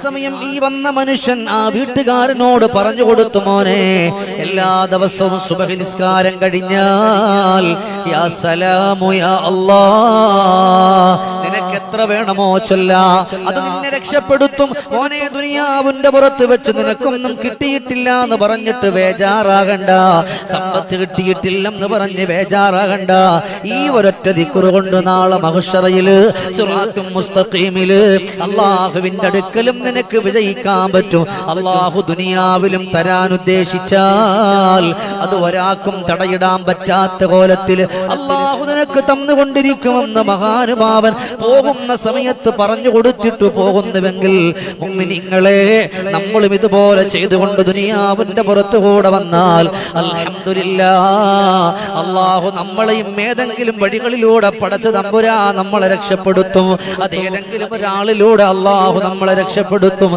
സമയം ഈ വന്ന മനുഷ്യൻ ആ വീട്ടുകാരനോട് പറഞ്ഞു കൊടുത്തു, മോനെ, എല്ലാ ദിവസവും സുബഹി നിസ്കാരം കഴിഞ്ഞാൽ യാ സലാമു യാ അല്ലാഹ് നിനക്ക് എത്ര വേണമോ ചൊല്ല, അത് നിന്നെ രക്ഷപ്പെടുത്തും. മോനെ, ദുനിയാവിന്റെ പുറത്ത് വെച്ച് നിനക്കൊന്നും കിട്ടിയിട്ടില്ല എന്ന് പറഞ്ഞിട്ട് ബേജാറാകണ്ട, സമ്പത്ത് കിട്ടിയിട്ടില്ലെന്ന് പറഞ്ഞ് ബേജാറാകണ്ട. ഈ ഒരൊറ്റ ദിക്ർ കൊണ്ട് നാളെ മഹ്ശറയില് സിറാത്തും മുസ്തഖീമില് അല്ലാഹുവിന്റെ അടുക്കലും നിനക്ക് വിജയിക്കാൻ പറ്റും. അല്ലാഹു ദുനിയാവിലും തരാൻ ഉദ്ദേശിച്ചാൽ അത് ഒരാൾക്കും തടയിടാൻ പറ്റാത്ത കോലത്തിൽ അല്ലാഹു നിനക്ക് തന്നുകൊണ്ടിരിക്കുമെന്ന് മഹാനുഭാവൻ പോകുന്ന സമയത്ത് പറഞ്ഞു കൊടുത്തിട്ട് പോകുന്നുവെങ്കിൽ മുഅ്മിനീങ്ങളെ, നമ്മളും ഇതുപോലെ ചെയ്തുകൊണ്ട് ദുനിയാവിന്റെ പുറത്തുകൂടെ വന്നാൽ അൽഹംദുലില്ലാഹ് അല്ലാഹു നമ്മളെയും ഏതെങ്കിലും വഴികളിലൂടെ പടച്ച തമ്പുരാൻ നമ്മളെ രക്ഷപ്പെടുത്തും. അതേതെങ്കിലും ഒരാളിലൂടെ അല്ലാഹു നമ്മളെ രക്ഷപ്പെടുത്തും.